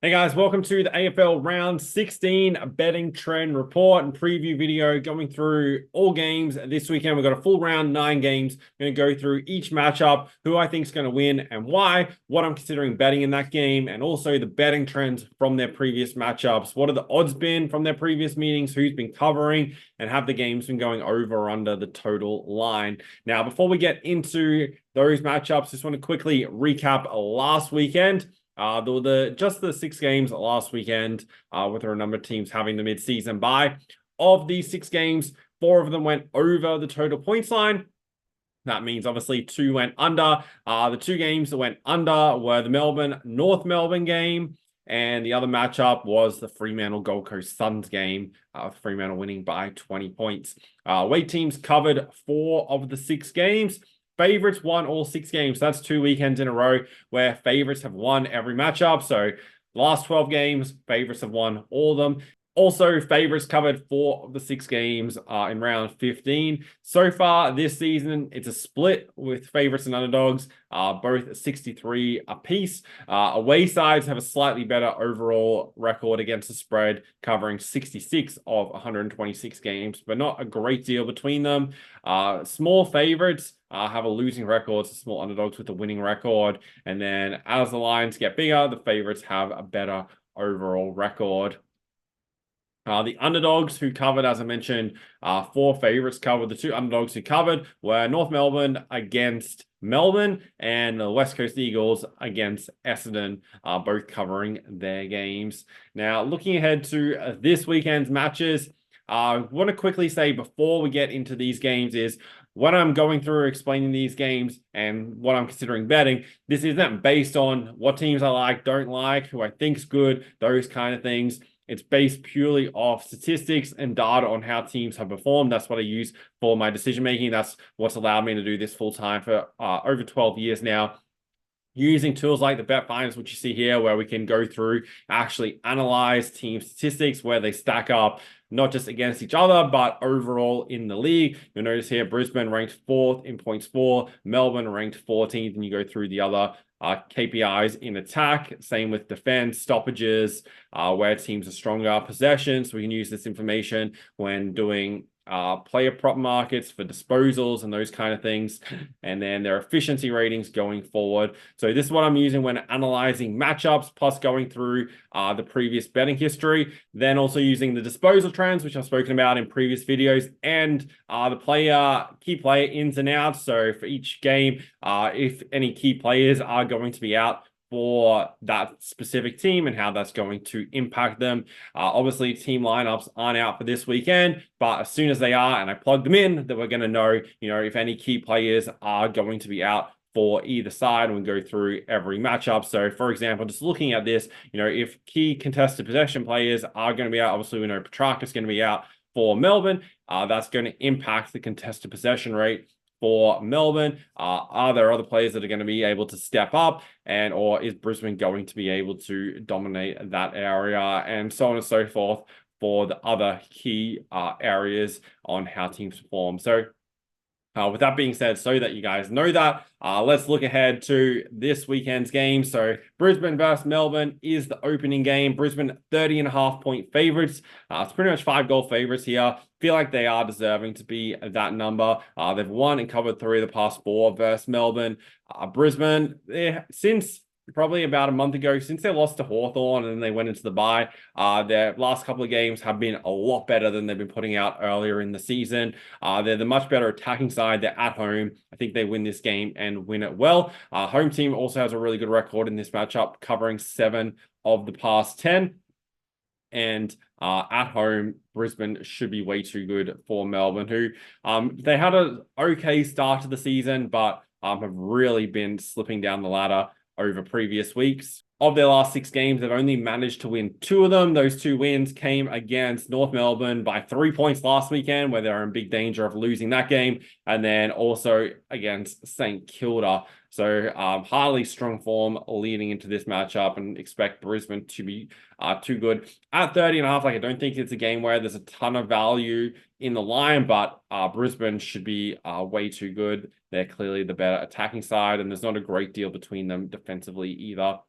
Hey guys, welcome to the AFL Round 16 betting trend report and preview video going through all games this weekend. We've got a full round, 9 games. I'm going to go through each matchup, who I think is going to win and why, what I'm considering betting in that game, and also the betting trends from their previous matchups. What are the odds been from their previous meetings, who's been covering, and have the games been going over or under the total line. Now, before we get into those matchups, just want to quickly recap last weekend. There were just the 6 games last weekend, with a number of teams having the mid-season bye. Of these 6 games, 4 of them went over the total points line. That means obviously 2 went under. The 2 games that went under were the North Melbourne game, and the other matchup was the Fremantle Gold Coast Suns game, Fremantle winning by 20 points. Weight teams covered 4 of the 6 games. Favorites won all 6 games. That's 2 weekends in a row where favorites have won every matchup. So last 12 games, favorites have won all of them. Also, favorites covered 4 of the 6 games in round 15. So far this season, it's a split with favorites and underdogs, both 63 apiece. Away sides have a slightly better overall record against the spread, covering 66 of 126 games, but not a great deal between them. Small favorites have a losing record, so small underdogs with a winning record. And then as the lines get bigger, the favorites have a better overall record. The underdogs who covered, as I mentioned, 4 favorites covered. The 2 underdogs who covered were North Melbourne against Melbourne and the West Coast Eagles against Essendon, both covering their games. Now, looking ahead to this weekend's matches, I want to quickly say before we get into these games is when I'm going through explaining these games and what I'm considering betting, this isn't based on what teams I like, don't like, who I think's good, those kind of things. It's based purely off statistics and data on how teams have performed. That's what I use for my decision making. That's what's allowed me to do this full time for over 12 years now. Using tools like the Bet Finders, which you see here, where we can go through, actually analyze team statistics, where they stack up, not just against each other, but overall in the league. You'll notice here, Brisbane ranked 4th in points for, Melbourne ranked 14th, and you go through the other KPIs in attack. Same with defense, stoppages, where teams are stronger, possession. So we can use this information when doing player prop markets for disposals and those kind of things, and then their efficiency ratings going forward. So this is what I'm using when analyzing matchups, plus going through the previous betting history, then also using the disposal trends, which I've spoken about in previous videos, and the key player ins and outs. So for each game, if any key players are going to be out for that specific team and how that's going to impact them. Obviously, team lineups aren't out for this weekend, but as soon as they are and I plug them in, then we're going to know, if any key players are going to be out for either side, and we go through every matchup. So, for example, just looking at this, if key contested possession players are going to be out, obviously we know Petrarca's going to be out for Melbourne. That's going to impact the contested possession rate for Melbourne. Are there other players that are going to be able to step up, or is Brisbane going to be able to dominate that area, and so on and so forth for the other key areas on how teams perform. So with that being said, so that you guys know that, let's look ahead to this weekend's game. So Brisbane versus Melbourne is the opening game. Brisbane 30.5-point favorites. It's pretty much 5-goal favorites here. Feel like they are deserving to be that number. They've won and covered 3 of the past 4 versus Melbourne. Brisbane, since probably about a month ago, since they lost to Hawthorn and then they went into the bye, their last couple of games have been a lot better than they've been putting out earlier in the season. They're the much better attacking side. They're at home. I think they win this game and win it well. Home team also has a really good record in this matchup, covering 7 of the past 10. And at home, Brisbane should be way too good for Melbourne, who they had an okay start to the season, but have really been slipping down the ladder over previous weeks. Of their last 6 games, they've only managed to win 2 of them. Those 2 wins came against North Melbourne by 3 points last weekend, where they're in big danger of losing that game, and then also against St Kilda. So highly strong form leading into this matchup, and expect Brisbane to be too good. At 30.5, I don't think it's a game where there's a ton of value in the line, but Brisbane should be way too good. They're clearly the better attacking side, and there's not a great deal between them defensively either.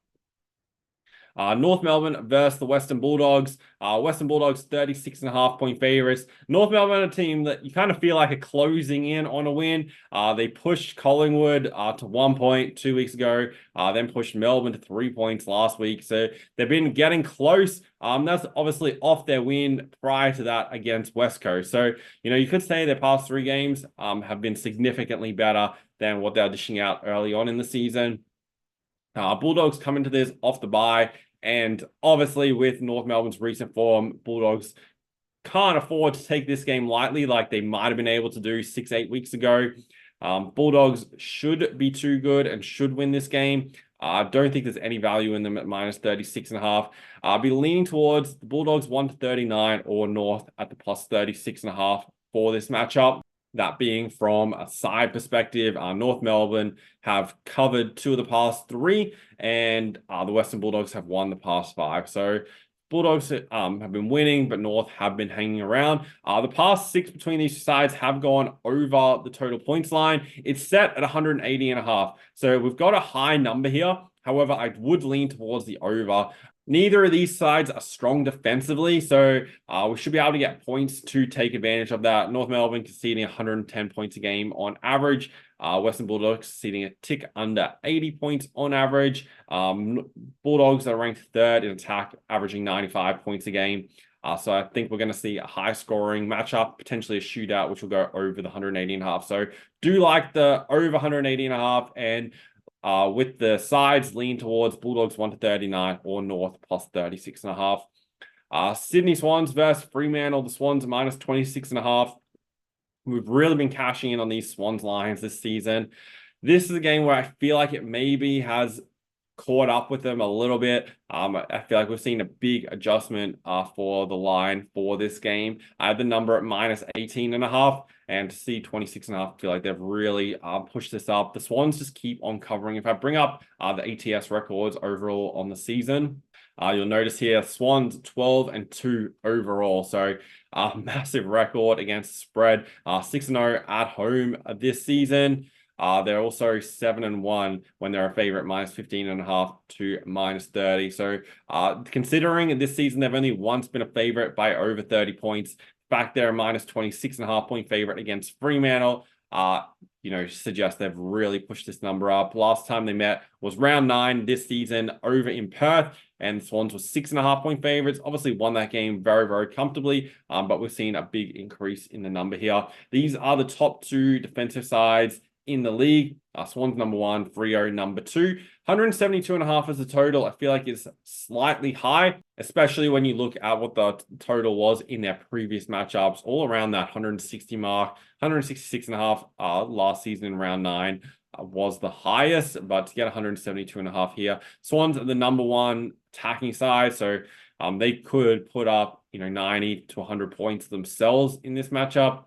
North Melbourne versus the Western Bulldogs. Western Bulldogs 36.5 point favorites. North Melbourne, a team that you kind of feel like are closing in on a win. They pushed Collingwood to 1 point 2 weeks ago, then pushed Melbourne to 3 points last week. So they've been getting close. That's obviously off their win prior to that against West Coast. So, you could say their past 3 games have been significantly better than what they're dishing out early on in the season. Bulldogs come into this off the bye, and obviously with North Melbourne's recent form, Bulldogs can't afford to take this game lightly like they might have been able to do 6-8 weeks ago. Bulldogs should be too good and should win this game. I don't think there's any value in them at minus 36.5. I'll be leaning towards the Bulldogs 1-39 or North at the plus 36.5 for this matchup. That being from a side perspective, North Melbourne have covered 2 of the past 3, and the Western Bulldogs have won the past 5. So Bulldogs have been winning, but North have been hanging around. The past 6 between these sides have gone over the total points line. It's set at 180.5. So we've got a high number here. However, I would lean towards the over. Neither of these sides are strong defensively, so we should be able to get points to take advantage of that. North Melbourne conceding 110 points a game on average. Western Bulldogs conceding a tick under 80 points on average. Bulldogs are ranked 3rd in attack, averaging 95 points a game. So I think we're going to see a high-scoring matchup, potentially a shootout, which will go over the 180.5. So do like the over 180.5, and with the sides lean towards Bulldogs 1-39 or North plus 36.5. Sydney Swans versus Fremantle. The Swans are minus 26.5. We've really been cashing in on these Swans lines this season. This is a game where I feel like it maybe has caught up with them a little bit. I feel like we've seen a big adjustment for the line for this game. I have the number at minus 18.5, and to see 26.5, I feel like they've really pushed this up. The Swans just keep on covering. If I bring up the ATS records overall on the season, you'll notice here Swans 12-2 overall. So massive record against the spread. 6-0 at home this season. They're also 7-1 when they're a favorite, minus 15.5 to minus 30. So considering this season they've only once been a favorite by over 30 points, back there minus 26.5 point favorite against Fremantle, suggests they've really pushed this number up. Last time they met was round 9 this season over in Perth, and the Swans were 6.5 point favorites. Obviously won that game very, very comfortably, but we've seen a big increase in the number here. These are the top 2 defensive sides in the league. Swans number 1, Freo number 2. 172.5 as a total. I feel like it's slightly high, especially when you look at what the total was in their previous matchups, all around that 160 mark. 166.5 last season in round 9 was the highest, but to get 172.5 here. Swans are the number 1 attacking side, so they could put up 90 to 100 points themselves in this matchup.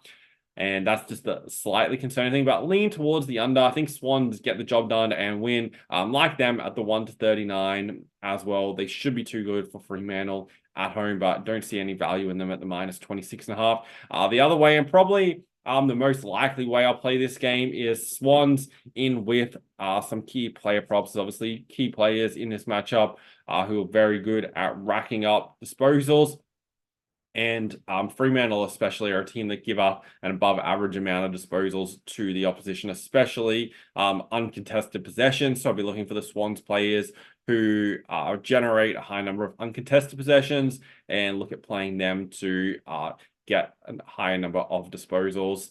And that's just a slightly concerning thing, but lean towards the under. I think Swans get the job done and win. Like them at the 1-39 as well. They should be too good for Fremantle at home, but don't see any value in them at the minus 26.5. The other way, and probably the most likely way I'll play this game, is Swans in with some key player props. Obviously, key players in this matchup who are very good at racking up disposals. And Fremantle especially are a team that give up an above average amount of disposals to the opposition, especially uncontested possessions. So I'll be looking for the Swans players who generate a high number of uncontested possessions and look at playing them to get a higher number of disposals.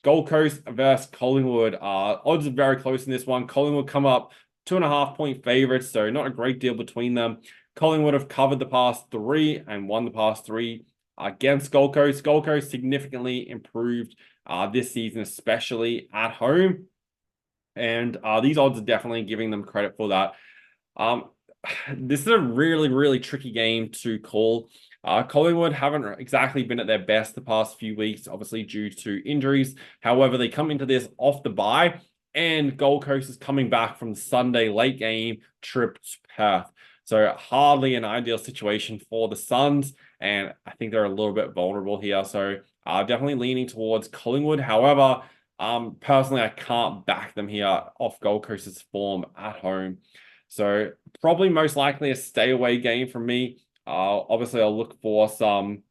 Gold Coast versus Collingwood. Odds are very close in this one. Collingwood come up 2.5 point favorites, so not a great deal between them. Collingwood have covered the past 3 and won the past 3 against Gold Coast. Gold Coast significantly improved this season, especially at home. And these odds are definitely giving them credit for that. This is a really, really tricky game to call. Collingwood haven't exactly been at their best the past few weeks, obviously due to injuries. However, they come into this off the bye, and Gold Coast is coming back from the Sunday late game trip to Perth. So hardly an ideal situation for the Suns, and I think they're a little bit vulnerable here. So definitely leaning towards Collingwood. However, personally, I can't back them here off Gold Coast's form at home. So probably most likely a stay away game from me. Obviously, I'll look for some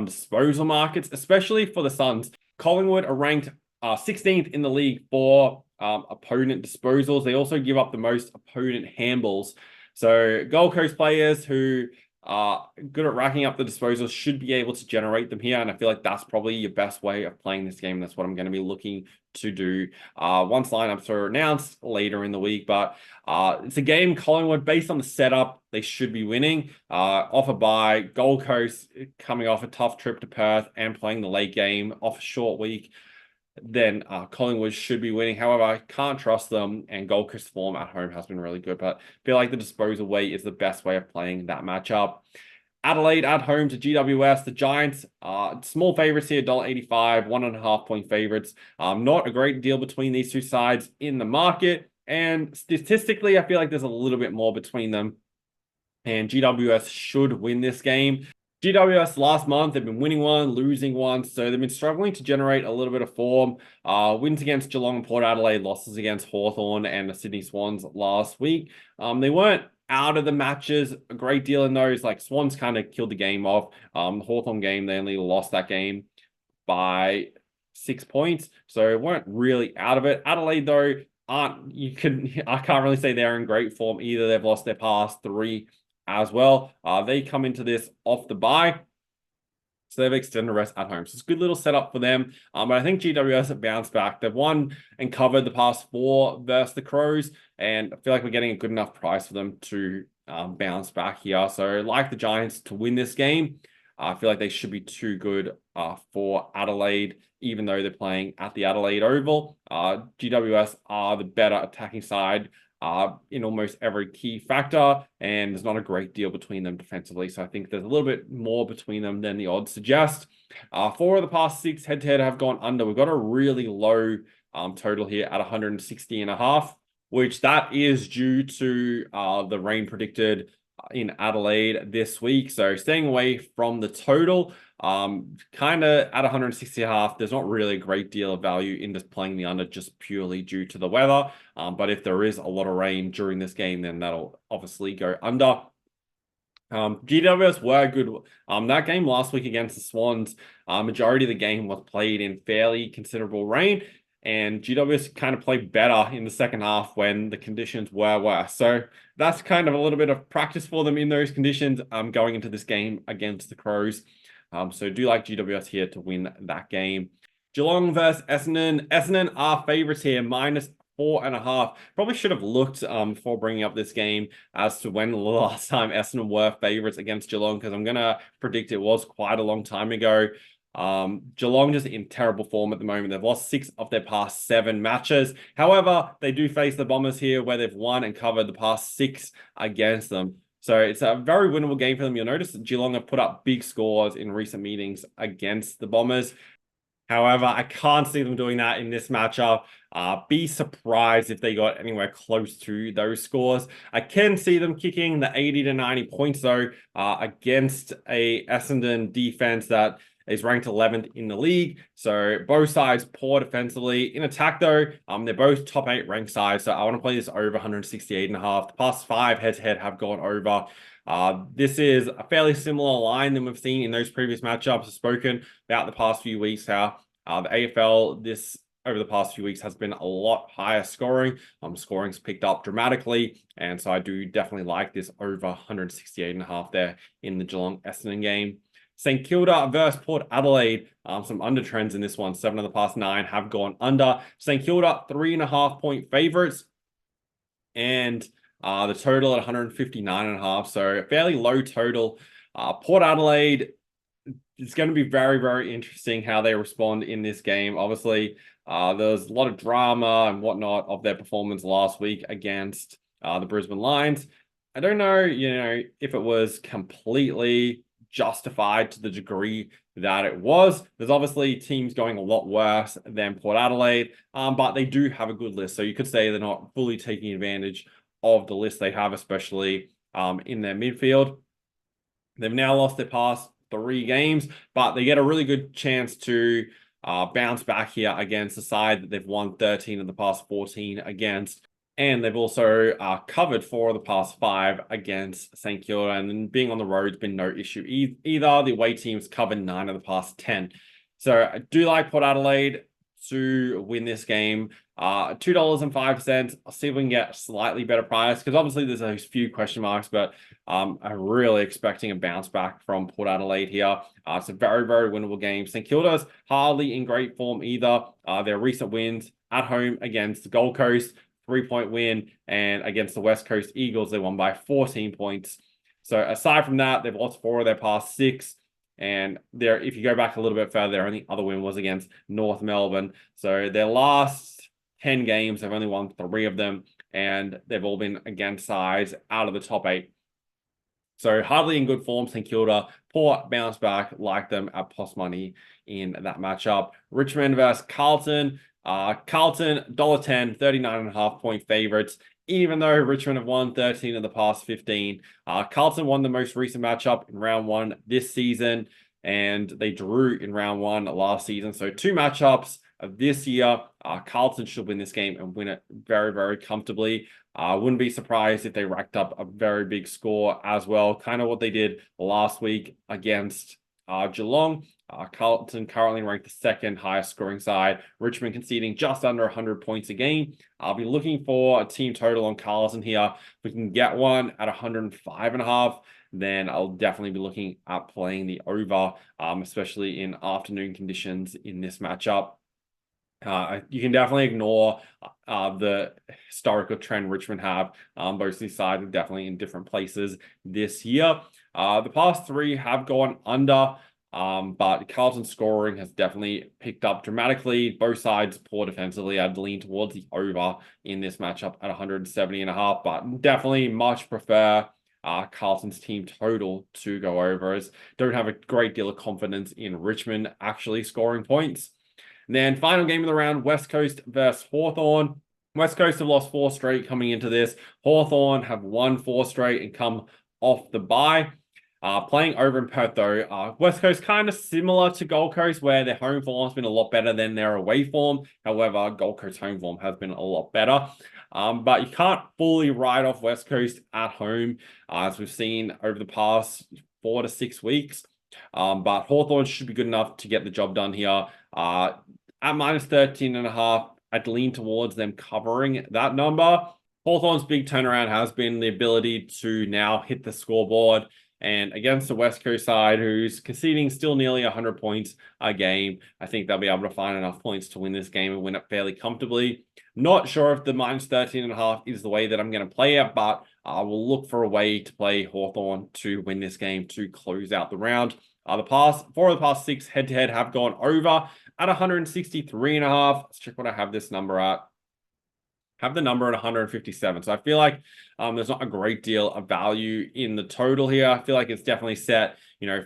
disposal markets, especially for the Suns. Collingwood are ranked 16th in the league for opponent disposals. They also give up the most opponent handballs. So Gold Coast players who are good at racking up the disposals should be able to generate them here. And I feel like that's probably your best way of playing this game. That's what I'm going to be looking to do once lineups are announced later in the week. But it's a game Collingwood, based on the setup, they should be winning. Off a bye, Gold Coast coming off a tough trip to Perth and playing the late game off a short week. Then Collingwood should be winning. However, I can't trust them, and Gold Coast form at home has been really good, but I feel like the disposal way is the best way of playing that matchup. Adelaide at home to GWS. The Giants are small favorites here, $1.85, 1.5-point favorites. Not a great deal between these two sides in the market, and statistically, I feel like there's a little bit more between them, and GWS should win this game. GWS last month, they've been winning one, losing one, so they've been struggling to generate a little bit of form. Wins against Geelong and Port Adelaide, losses against Hawthorn and the Sydney Swans last week. They weren't out of the matches a great deal in those. Like Swans kind of killed the game off. The Hawthorn game, they only lost that game by 6 points, so weren't really out of it. Adelaide though, I can't really say they're in great form either. They've lost their past 3 as well. They come into this off the bye, so they've extended rest at home. So it's a good little setup for them. But I think GWS have bounced back. They've won and covered the past 4 versus the Crows, and I feel like we're getting a good enough price for them to bounce back here. So like the Giants to win this game. I feel like they should be too good for Adelaide, even though they're playing at the Adelaide Oval. GWS are the better attacking side in almost every key factor, and there's not a great deal between them defensively. So I think there's a little bit more between them than the odds suggest. 4 of the past 6 head-to-head have gone under. We've got a really low total here at 160.5, which that is due to the rain predicted in Adelaide this week. So staying away from the total, kind of at 160.5, there's not really a great deal of value in just playing the under just purely due to the weather. But if there is a lot of rain during this game, then that'll obviously go under. GWS were good. That game last week against the Swans, majority of the game was played in fairly considerable rain, and GWS kind of played better in the second half when the conditions were worse. So that's kind of a little bit of practice for them in those conditions going into this game against the Crows. So do like GWS here to win that game. Geelong versus Essendon. Essendon are favorites here, -4.5. Probably should have looked before bringing up this game as to when the last time Essendon were favorites against Geelong, because I'm going to predict it was quite a long time ago. Geelong just in terrible form at the moment. They've lost 6 of their past 7 matches. However, they do face the Bombers here, where they've won and covered the past 6 against them. So it's a very winnable game for them. You'll notice that Geelong have put up big scores in recent meetings against the Bombers. However, I can't see them doing that in this matchup. Be surprised if they got anywhere close to those scores. I can see them kicking the 80 to 90 points, though, against a Essendon defense that is ranked 11th in the league. So both sides poor defensively. In attack, though, they're both top 8 ranked sides. So I want to play this over 168.5. The past 5 head-to-head have gone over. This is a fairly similar line than we've seen in those previous matchups. I've spoken about the past few weeks, how the AFL over the past few weeks has been a lot higher scoring. Scoring's picked up dramatically, and so I do definitely like this over 168.5 there in the Geelong Essendon game. St Kilda versus Port Adelaide. Some under trends in this one. 7 of the past 9 have gone under. St Kilda 3.5-point favorites, and the total at 159.5. So a fairly low total. Port Adelaide, it's going to be very, very interesting how they respond in this game. Obviously, there was a lot of drama and whatnot of their performance last week against the Brisbane Lions. I don't know, if it was completely justified to the degree that it was. There's obviously teams going a lot worse than Port Adelaide, but they do have a good list. So you could say they're not fully taking advantage of the list they have, especially in their midfield. They've now lost their past 3 games, but they get a really good chance to bounce back here against the side that they've won 13 of the past 14 against. And they've also covered 4 of the past 5 against St Kilda. And then being on the road has been no issue either. The away teams covered 9 of the past 10. So I do like Port Adelaide to win this game. $2.05. I'll see if we can get a slightly better price, because obviously there's a few question marks, but I'm really expecting a bounce back from Port Adelaide here. It's a very, very winnable game. St Kilda's hardly in great form either. Their recent wins at home against the Gold Coast, 3-point win, and against the West Coast Eagles, they won by 14 points. So aside from that, they've lost 4 of their past 6. And if you go back a little bit further, their only other win was against North Melbourne. So their last 10 games, they've only won 3 of them, and they've all been against sides out of the top 8. So hardly in good form, St Kilda. Port bounce back, like them at plus money in that matchup. Richmond versus Carlton. Carlton, $1.10, 39.5-point favorites. Even though Richmond have won 13 of the past 15. Carlton won the most recent matchup in round 1 this season, and they drew in round 1 last season. So 2 matchups this year. Carlton should win this game and win it very, very comfortably. Wouldn't be surprised if they racked up a very big score as well, kind of what they did last week against Geelong. Carlton currently ranked the 2nd highest scoring side. Richmond conceding just under 100 points a game. I'll be looking for a team total on Carlton here. If we can get one at 105.5, then I'll definitely be looking at playing the over, especially in afternoon conditions in this matchup. You can definitely ignore the historical trend Richmond have. Both these sides are definitely in different places this year. The past 3 have gone under, but Carlton's scoring has definitely picked up dramatically. Both sides poor defensively. I'd lean towards the over in this matchup at 170.5, but definitely much prefer Carlton's team total to go over, as don't have a great deal of confidence in Richmond actually scoring points. And then final game of the round, West Coast versus Hawthorn. West Coast have lost 4 straight coming into this. Hawthorn have won 4 straight and come off the bye. Playing over in Perth though, West Coast kind of similar to Gold Coast, where their home form has been a lot better than their away form. However, Gold Coast home form has been a lot better. But you can't fully write off West Coast at home, as we've seen over the past 4 to 6 weeks. But Hawthorn should be good enough to get the job done here. At minus 13.5, I'd lean towards them covering that number. Hawthorn's big turnaround has been the ability to now hit the scoreboard. And against the West Coast side, who's conceding still nearly 100 points a game, I think they'll be able to find enough points to win this game and win it fairly comfortably. Not sure if the minus 13.5 is the way that I'm going to play it, but I will look for a way to play Hawthorn to win this game to close out the round. The past 4 of the past 6 head-to-head have gone over at 163.5. Let's check what I have this number at. Have the number at 157. So I feel like there's not a great deal of value in the total here. I feel like it's definitely set,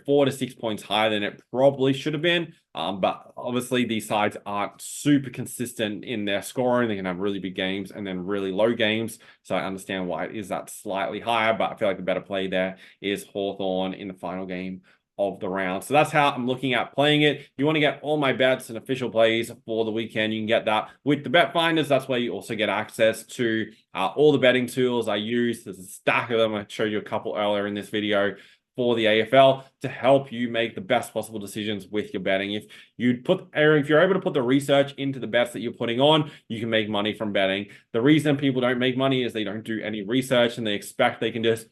4 to 6 points higher than it probably should have been. But obviously these sides aren't super consistent in their scoring. They can have really big games and then really low games. So I understand why it is that slightly higher, but I feel like the better play there is Hawthorn in the final game of the round. So that's how I'm looking at playing it. If you want to get all my bets and official plays for the weekend, you can get that with the bet finders. That's where you also get access to all the betting tools I use. There's a stack of them. I showed you a couple earlier in this video for the AFL to help you make the best possible decisions with your betting. If you're able to put the research into the bets that you're putting on, you can make money from betting. The reason people don't make money is they don't do any research and they expect they can just,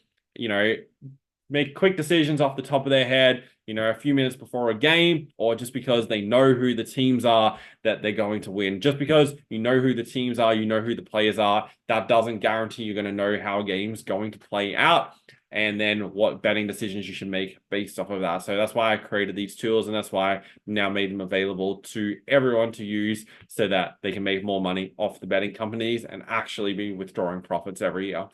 make quick decisions off the top of their head, a few minutes before a game, or just because they know who the teams are that they're going to win. Just because you know who the teams are, you know who the players are, that doesn't guarantee you're going to know how a game's going to play out and then what betting decisions you should make based off of that. So that's why I created these tools, and that's why I now made them available to everyone to use so that they can make more money off the betting companies and actually be withdrawing profits every year.